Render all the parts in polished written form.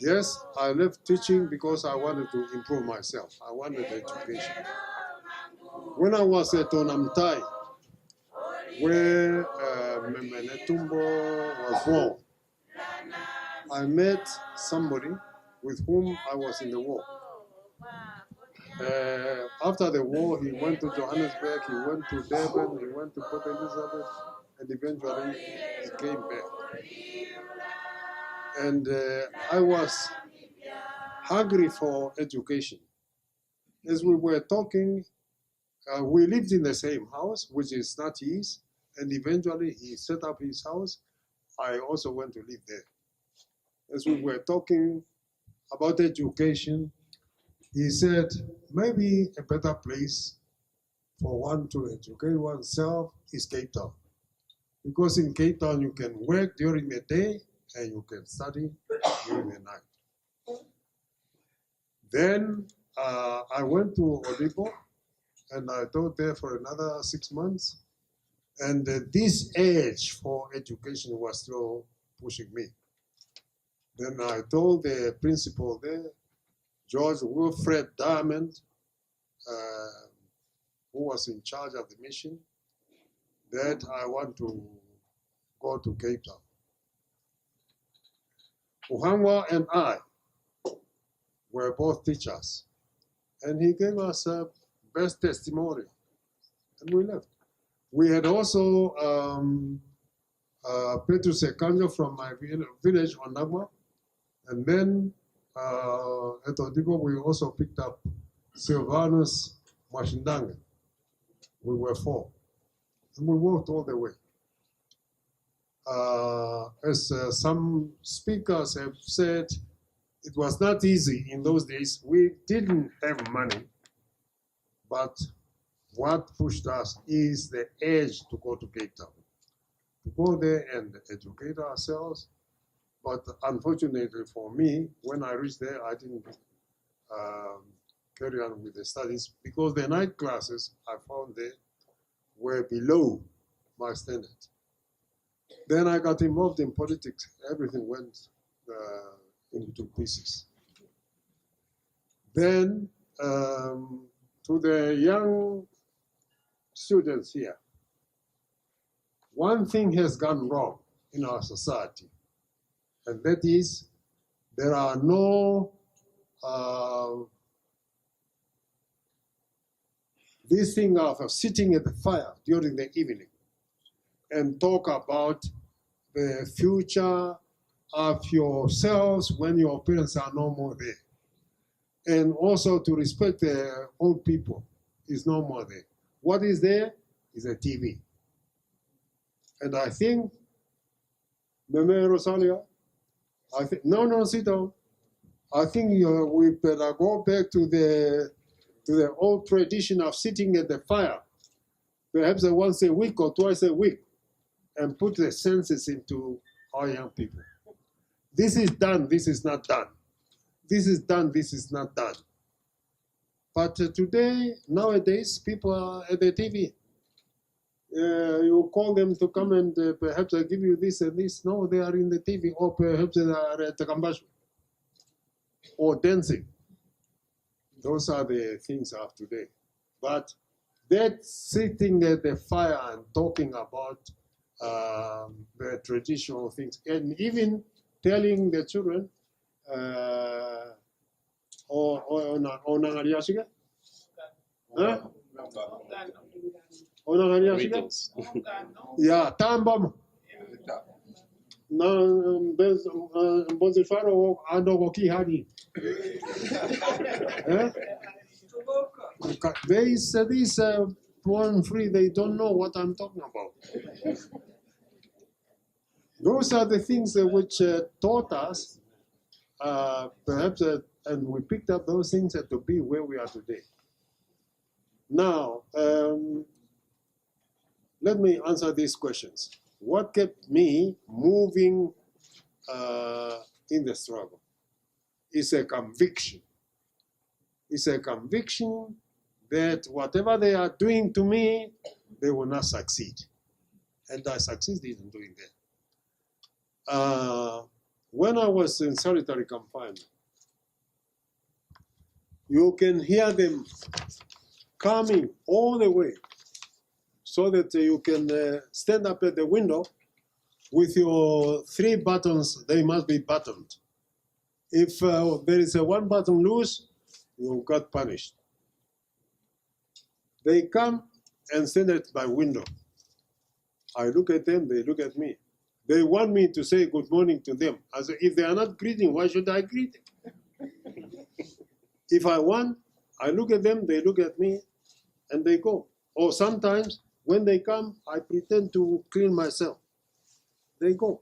Yes, I left teaching because I wanted to improve myself. I wanted education. When I was at Onamtai, where Netumbo was born, I met somebody with whom I was in the war. After the war, he went to Johannesburg, he went to Durban, he went to Port Elizabeth, and eventually he came back. And I was hungry for education. As we were talking, we lived in the same house, which is not his, and eventually he set up his house. I also went to live there. As we were talking about education, he said, maybe a better place for one to educate oneself is Cape Town. Because in Cape Town, you can work during the day and you can study during the night. Then I went to Odipo and I taught there for another 6 months. And this age for education was still pushing me. Then I told the principal there, George Wilfred Diamond, who was in charge of the mission, that I want to go to Cape Town. Uhangwa and I were both teachers, and he gave us a best testimonial, and we left. We had also Petrus Ekanjo from my village, Onagwa, and then at Odigo, we also picked up Silvanus Mashindanga. We were 4, and we walked all the way. As some speakers have said, it was not easy in those days. We didn't have money, but what pushed us is the urge to go to Cape Town, to go there and educate ourselves. But unfortunately for me, when I reached there, I didn't carry on with the studies because the night classes I found there were below my standard. Then I got involved in politics. Everything went into pieces. Then to the young students here, one thing has gone wrong in our society, and that is there are no this thing of sitting at the fire during the evening and talk about the future of yourselves when your parents are no more there. And also to respect the old people is no more there. What is there is a TV. And I think, Meme Rosalia, no, sit down. I think we better go back to the old tradition of sitting at the fire, perhaps once a week or twice a week, and put the senses into our young people. This is done, this is not done. This is done, this is not done. But today, nowadays, people are at the TV. You call them to come and perhaps I give you this and this. No, they are in the TV, or perhaps they are at the Kambashu, or dancing. Those are the things of today. But that sitting at the fire and talking about the traditional things, and even telling the children, yeah, tambam. Na Bonzifaro Adogoki Hadi. There is this one free, they don't know what I'm talking about. Those are the things which taught us, perhaps, and we picked up those things to be where we are today. Now, let me answer these questions. What kept me moving in the struggle? It's a conviction. It's a conviction that whatever they are doing to me, they will not succeed. And I succeeded in doing that. when I was in solitary confinement, you can hear them coming all the way so that you can stand up at the window with your 3 buttons. They must be buttoned. If there is a 1 button loose, you got punished. They come and stand at my window. I look at them, they look at me. They want me to say good morning to them. I say, if they are not greeting, why should I greet them? If I want, I look at them, they look at me, and they go. Or sometimes, when they come, I pretend to clean myself. They go.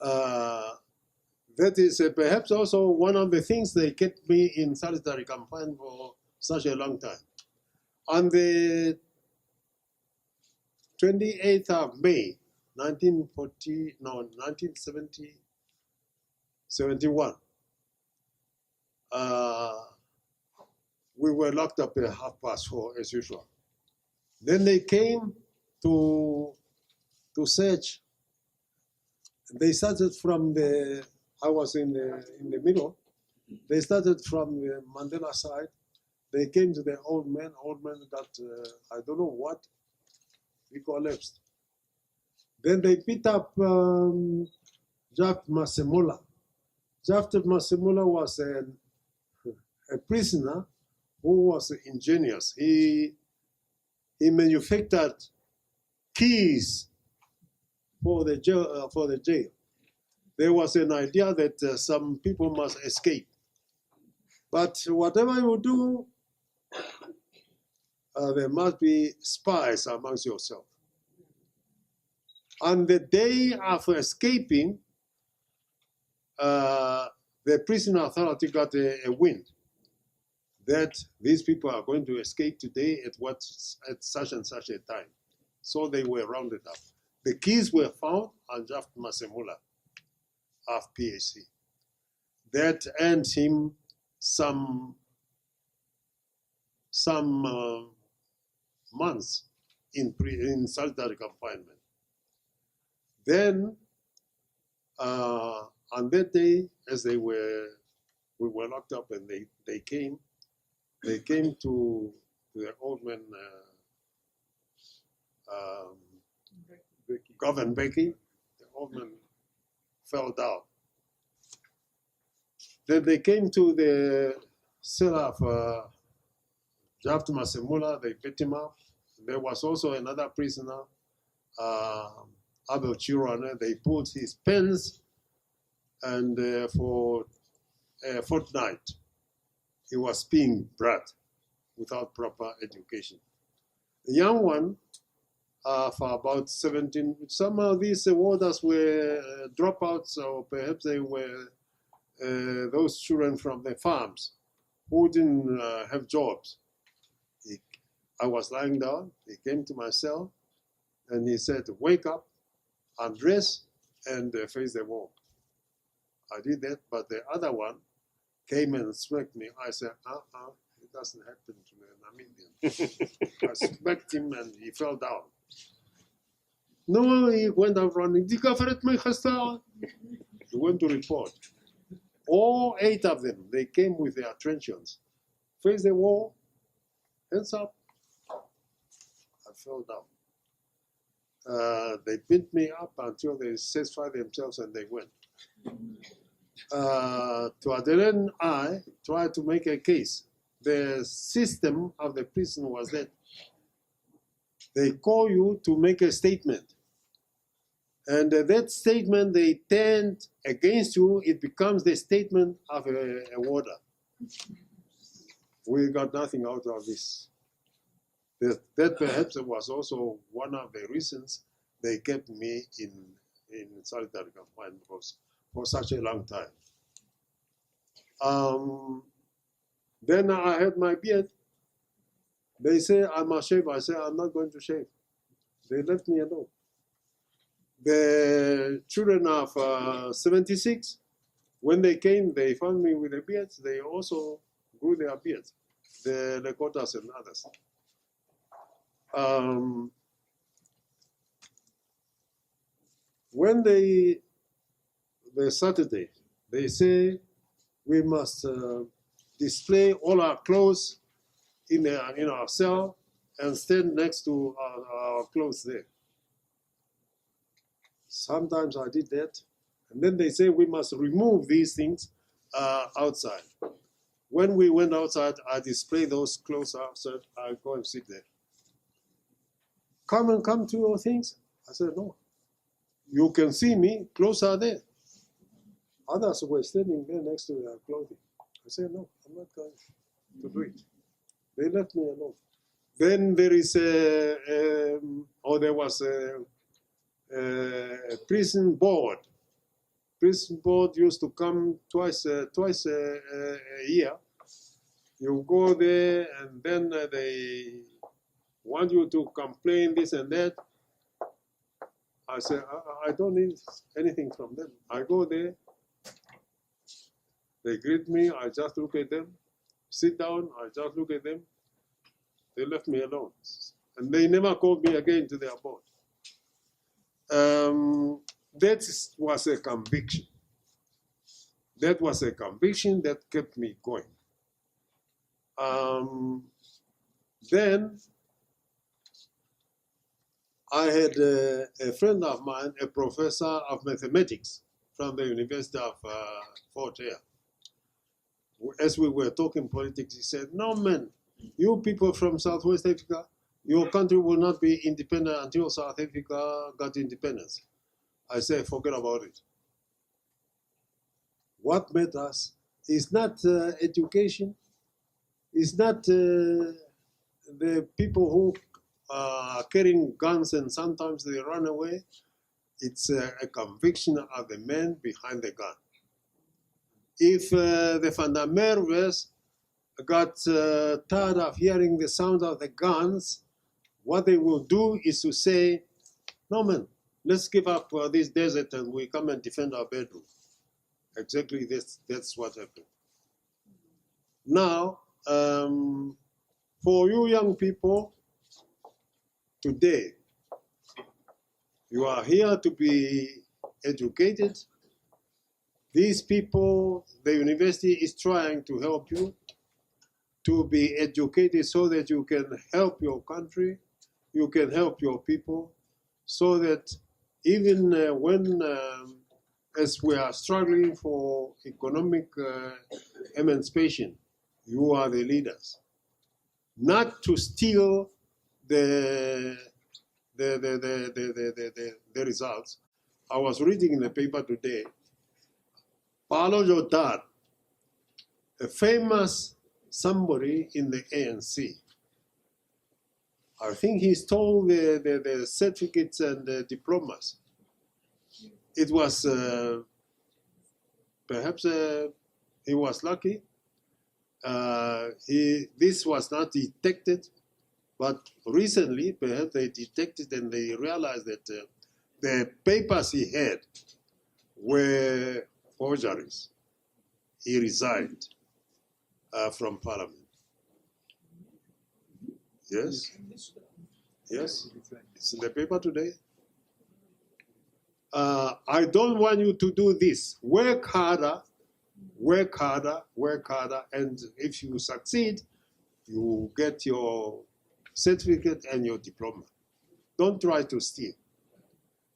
That is perhaps also one of the things they kept me in solitary confinement for such a long time. On the 28th of May, 1971, we were locked up at 4:30 as usual. Then they came to search. They started from I was in the middle. They started from the Mandela side. They came to the old man. Old man got, I don't know what, he collapsed. Then they picked up Jaft Masemola. Jaft Masemola was a prisoner who was ingenious. He manufactured keys for the jail. There was an idea that some people must escape. But whatever you do, there must be spies amongst yourself. On the day of escaping, the prison authority got a wind that these people are going to escape today at such and such a time. So they were rounded up. The keys were found on Jaft Masemola of PAC. That earned him some months in solitary confinement. Then, on that day, as we were locked up, and they came to the old man, Governor Becky. The old man fell down. Then they came to the cell of Jaft Masemola. They beat him up. There was also another prisoner, Abel Chirone. They pulled his pants, and for a fortnight, he was being brought without proper education. The young one, for about 17, some of these warders were dropouts, or perhaps they were those children from the farms who didn't have jobs. I was lying down, he came to my cell, and he said, wake up, undress, and face the wall. I did that, but the other one came and smacked me. I said, it doesn't happen to the Namibian. I smacked him and he fell down. No, he went out running. He went to report. All 8 of them, they came with their truncheons. Face the wall, hands up. I fell down. They beat me up until they satisfied themselves and they went. To Adelen, I tried to make a case. The system of the prison was that they call you to make a statement. And that statement they turned against you, it becomes the statement of a warder. We got nothing out of this. That perhaps was also one of the reasons they kept me in solitary confinement for such a long time. Then I had my beard. They say I must shave. I say I'm not going to shave. They left me alone. The children of 76, when they came, they found me with a beard. They also grew their beards, the Lakotas and others. When they the Saturday, they say we must display all our clothes in our cell and stand next to our clothes there. Sometimes I did that. And then they say we must remove these things outside. When we went outside, I displayed those clothes outside. I go and sit there. Come to your things. I said, no. You can see me, clothes are there. Others were standing there next to their clothing. I said, no, I'm not going to do it. They left me alone. Then there is there was a prison board. Prison board used to come twice a year. You go there and then they want you to complain this and that. I said, I don't need anything from them. I go there. They greet me. I just look at them. Sit down. I just look at them. They left me alone. And they never called me again to their board. That was a conviction. That was a conviction that kept me going. Then I had a friend of mine, a professor of mathematics from the University of Fort Hare. As we were talking politics, he said, no man, you people from Southwest Africa, your country will not be independent until South Africa got independence. I said, forget about it. What matters is not education, it's not the people who are carrying guns and sometimes they run away. It's a conviction of the man behind the gun. If the Vandermeerwers got tired of hearing the sound of the guns, what they will do is to say, no man, let's give up this desert and we come and defend our bedroom. Exactly that's what happened. Now, for you young people, today, you are here to be educated. These people, the university is trying to help you to be educated so that you can help your country, you can help your people, so that even when, as we are struggling for economic emancipation, you are the leaders. Not to steal the results. I was reading in the paper today, Paulo Jordaan, a famous somebody in the ANC. I think he stole the certificates and the diplomas. It was, perhaps he was lucky. This was not detected, but recently perhaps they detected and they realized that the papers he had were forgeries. He resigned from Parliament. Yes? Yes? It's in the paper today. I don't want you to do this. Work harder, work harder, work harder, and if you succeed, you get your certificate and your diploma. Don't try to steal.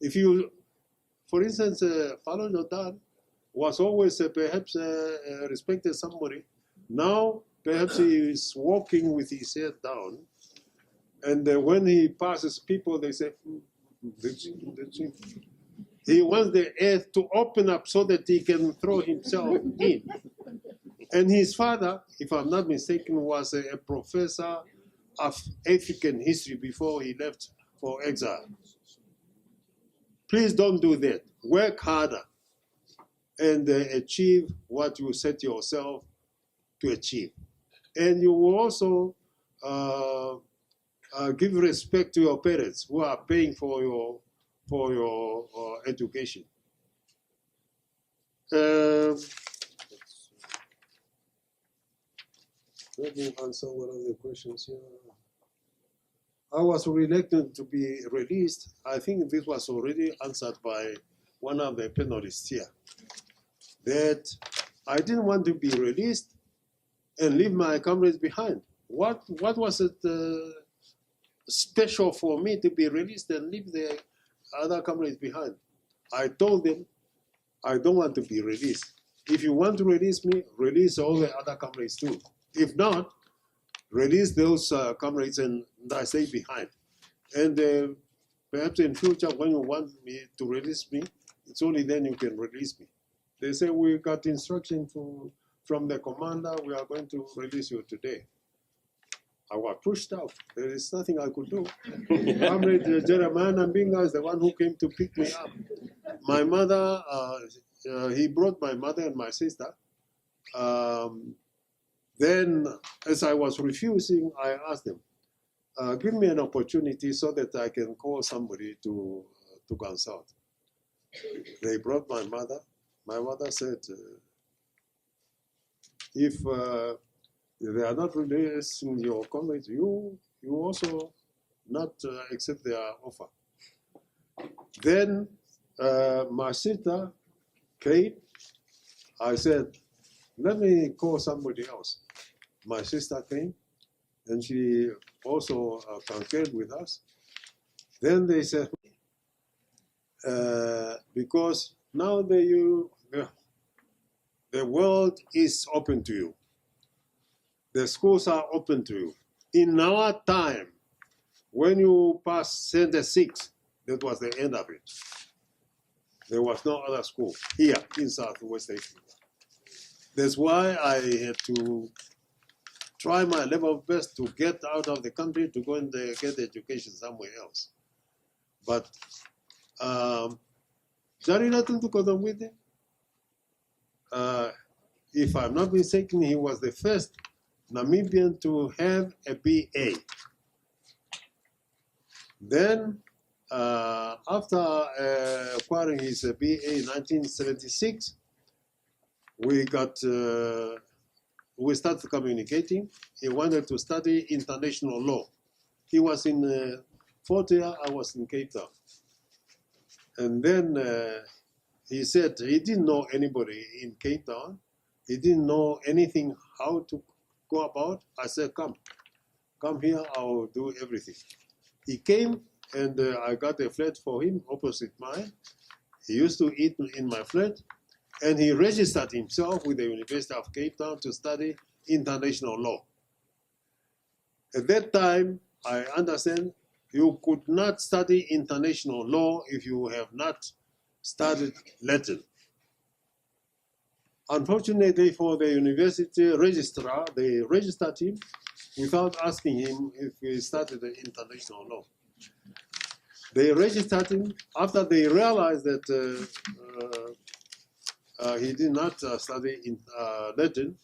If you, for instance, Paulo Jordaan was always perhaps respected somebody. Now, perhaps he is walking with his head down, and when he passes people, they say, that's him. He wants the earth to open up so that he can throw himself in. And his father, if I'm not mistaken, was a professor of African history before he left for exile. Please don't do that. Work harder and achieve what you set yourself to achieve. And you will also give respect to your parents who are paying for your education. Let me answer one of the questions here. I was reluctant to be released. I think this was already answered by one of the panelists here, that I didn't want to be released and leave my comrades behind. What was it special for me to be released and leave the other comrades behind? I told them, I don't want to be released. If you want to release me, release all the other comrades too. If not, release those comrades and I stay behind. And perhaps in future, when you want me to release me, it's only then you can release me. They say, we got instruction from the commander, we are going to release you today. I was pushed out. There is nothing I could do. Comrade Herman Andimba is the one who came to pick me up. My mother, he brought my mother and my sister. Then, as I was refusing, I asked them, give me an opportunity so that I can call somebody to consult. They brought my mother. My mother said, if they are not releasing your comrades, you also not accept their offer. Then my sister came. I said, let me call somebody else. My sister came, and she also concurred with us. Then they said, because now the world is open to you. The schools are open to you. In our time, when you passed Center 6, that was the end of it. There was no other school here in Southwest Africa. That's why I had to try my level best to get out of the country to go and get education somewhere else. But if I'm not mistaken, he was the first Namibian to have a BA. Then, after acquiring his BA in 1976, we started communicating. He wanted to study international law. He was in Fort Hare, I was in Cape Town. And then he said he didn't know anybody in Cape Town. He didn't know anything how to go about. I said, come here, I'll do everything. He came and I got a flat for him opposite mine. He used to eat in my flat, and he registered himself with the University of Cape Town to study international law. At that time, I understand you could not study international law if you have not studied Latin. Unfortunately for the university registrar, they registered him without asking him if he studied the international law. They registered him after they realized that he did not study in Latin.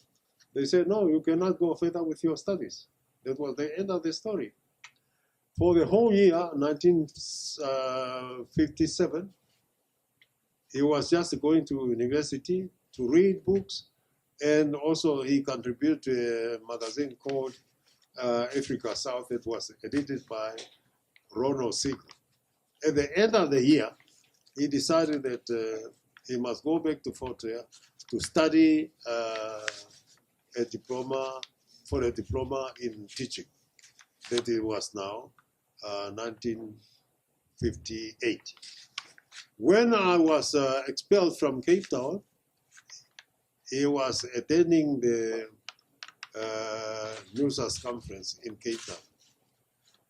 They said, no, you cannot go further with your studies. That was the end of the story. For the whole year, 1957, he was just going to university to read books, and also he contributed to a magazine called Africa South. It was edited by Ronald Siegel. At the end of the year, he decided that he must go back to Fort Hare to study a diploma in teaching. That it was now 1958. When I was expelled from Cape Town, he was attending the NUSAS conference in Cape Town.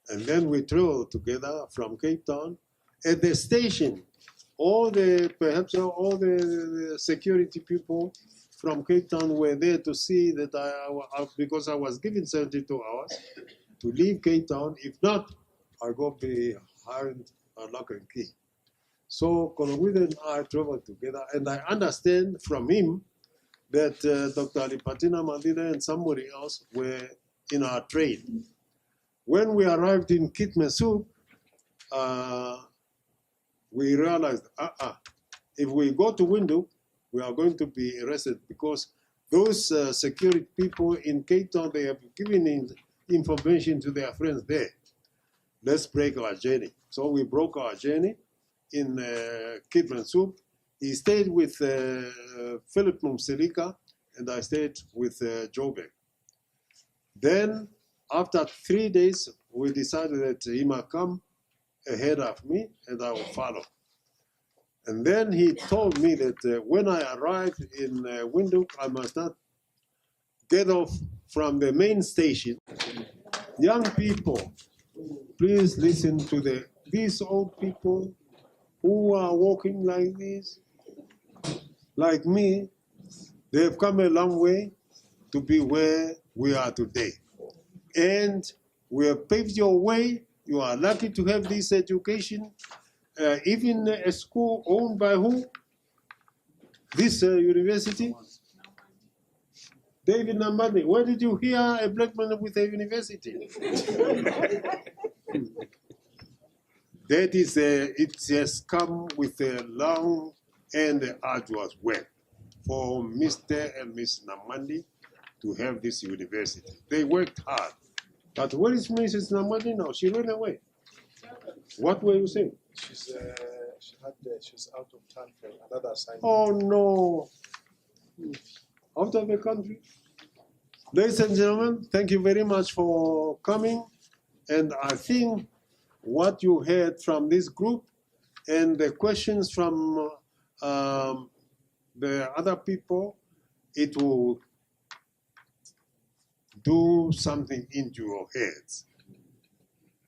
And then we traveled together from Cape Town. At the station, perhaps all the security people from Cape Town were there to see that because I was given 72 hours to leave Cape Town. If not, I go behind a lock and key. So Kolowide and I traveled together, and I understand from him that Dr. Alipatina Mandela and somebody else were in our train. When we arrived in Kitmasu, we realized, if we go to Windhoek, we are going to be arrested, because those security people in Cape Town, they have given information to their friends there. Let's break our journey. So we broke our journey, in Kidman Soup. He stayed with Philip Mumselika, and I stayed with Joburg. Then, after 3 days, we decided that he might come ahead of me, and I will follow. And then he told me that when I arrived in Windhoek, I must not get off from the main station. Young people, please listen to these old people who are walking like this, like me. They have come a long way to be where we are today. And we have paved your way. You are lucky to have this education. Even a school owned by who? This university? David Namadi. Where did you hear a black man with a university? That is, it has come with a long and arduous work for Mr. and Miss Namandi to have this university. They worked hard. But where is Mrs. Namandi now? She ran away. What were you saying? She's out of town for another assignment. Oh no. Out of the country. Ladies and gentlemen, thank you very much for coming. And I think what you heard from this group and the questions from the other people, it will do something into your heads.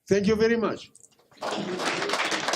Thank you very much.